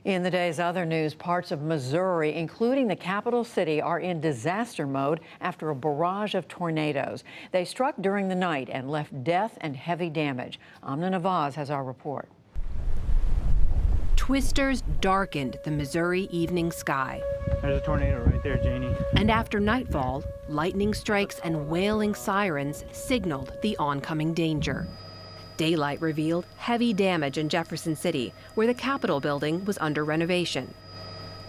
In the day's other news, parts of Missouri, including the capital city, are in disaster mode after a barrage of tornadoes. They struck during the night and left death and heavy damage. Amna Nawaz has our report. Twisters darkened the Missouri evening sky. There's a tornado right there, Janie. And after nightfall, lightning strikes and wailing sirens signaled the oncoming danger. Daylight revealed heavy damage in Jefferson City, where the Capitol building was under renovation.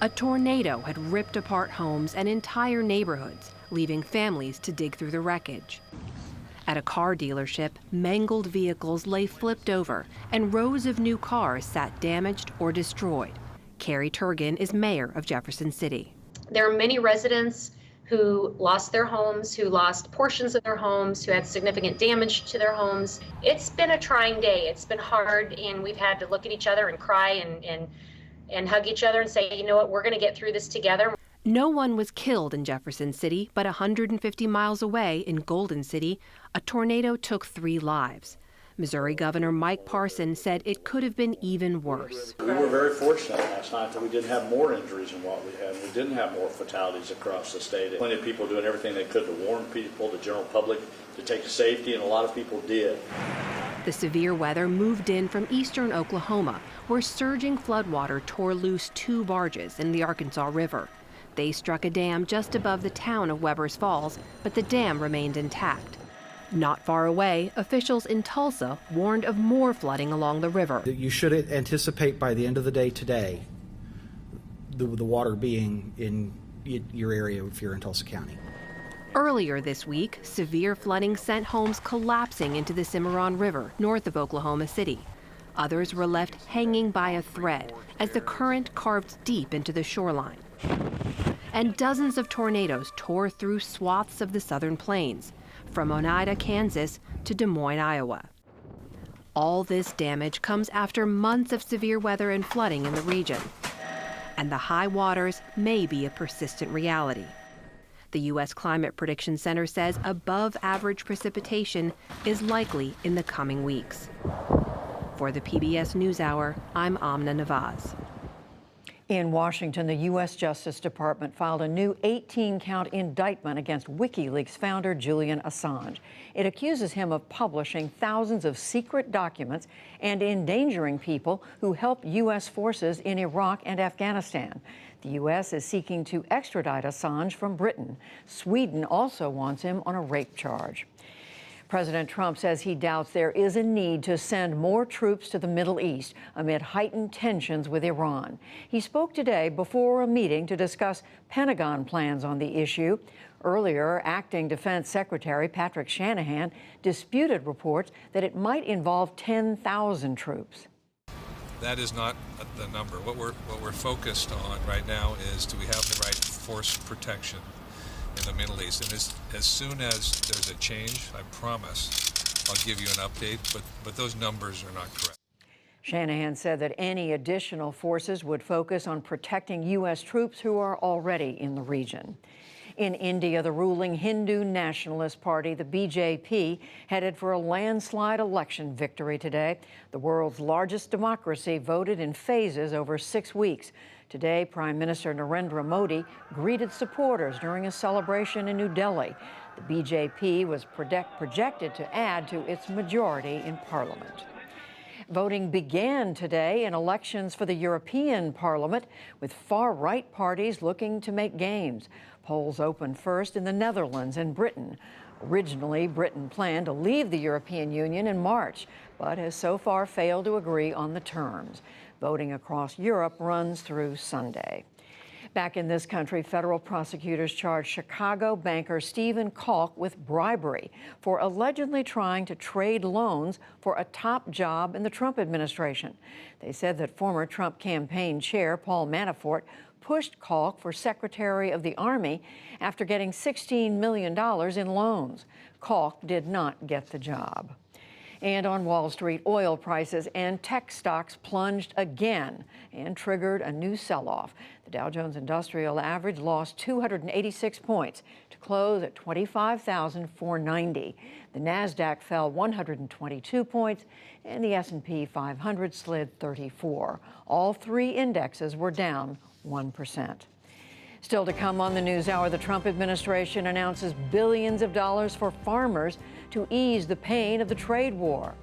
A tornado had ripped apart homes and entire neighborhoods, leaving families to dig through the wreckage. At a car dealership, mangled vehicles lay flipped over, and rows of new cars sat damaged or destroyed. Carrie Turgan is mayor of Jefferson City. There are many residents who lost their homes, who lost portions of their homes, who had significant damage to their homes. It's been a trying day. It's been hard, and we've had to look at each other and cry and hug each other and say, you know what, we're going to get through this together. No one was killed in Jefferson City, but 150 miles away in Golden City, a tornado took 3 lives. Missouri Governor Mike Parson said it could have been even worse. We were very fortunate last night that we didn't have more injuries than what we had. We didn't have more fatalities across the state. Plenty of people doing everything they could to warn people, the general public, to take safety, and a lot of people did. The severe weather moved in from eastern Oklahoma, where surging floodwater tore loose 2 barges in the Arkansas River. They struck a dam just above the town of Weber's Falls, but the dam remained intact. Not far away, officials in Tulsa warned of more flooding along the river. You should anticipate by the end of the day today the water being in your area if you're in Tulsa County. Earlier this week, severe flooding sent homes collapsing into the Cimarron River north of Oklahoma City. Others were left hanging by a thread as the current carved deep into the shoreline. And dozens of tornadoes tore through swaths of the southern plains, from Oneida, Kansas to Des Moines, Iowa. All this damage comes after months of severe weather and flooding in the region. And the high waters may be a persistent reality. The U.S. Climate Prediction Center says above average precipitation is likely in the coming weeks. For the PBS NewsHour, I'm Amna Nawaz. In Washington, the U.S. Justice Department filed a new 18-count indictment against WikiLeaks founder Julian Assange. It accuses him of publishing thousands of secret documents and endangering people who helped U.S. forces in Iraq and Afghanistan. The U.S. is seeking to extradite Assange from Britain. Sweden also wants him on a rape charge. President Trump says he doubts there is a need to send more troops to the Middle East amid heightened tensions with Iran. He spoke today before a meeting to discuss Pentagon plans on the issue. Earlier, Acting Defense Secretary Patrick Shanahan disputed reports that it might involve 10,000 troops. That is not the number. What we're focused on right now is, do we have the right force protection in the Middle East? And as soon as there's a change, I promise I'll give you an update, but those numbers are not correct. Shanahan said that any additional forces would focus on protecting U.S. troops who are already in the region. In India, the ruling Hindu Nationalist Party, the BJP, headed for a landslide election victory today. The world's largest democracy voted in phases over 6 weeks. Today, Prime Minister Narendra Modi greeted supporters during a celebration in New Delhi. The BJP was projected to add to its majority in parliament. Voting began today in elections for the European Parliament, with far-right parties looking to make gains. Polls opened first in the Netherlands and Britain. Originally, Britain planned to leave the European Union in March, but has so far failed to agree on the terms. Voting across Europe runs through Sunday. Back in this country, federal prosecutors charged Chicago banker Stephen Kalk with bribery for allegedly trying to trade loans for a top job in the Trump administration. They said that former Trump campaign chair Paul Manafort pushed Kalk for Secretary of the Army after getting $16 million in loans. Kalk did not get the job. And on Wall Street, oil prices and tech stocks plunged again and triggered a new sell-off. The Dow Jones Industrial Average lost 286 points to close at 25,490. The Nasdaq fell 122 points, and the S&P 500 slid 34. All three indexes were down 1%. Still to come on the NewsHour, the Trump administration announces billions of dollars for farmers to ease the pain of the trade war.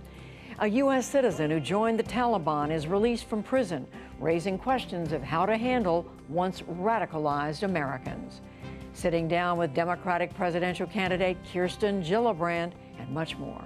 A U.S. citizen who joined the Taliban is released from prison, raising questions of how to handle once radicalized Americans. Sitting down with Democratic presidential candidate Kirsten Gillibrand and much more.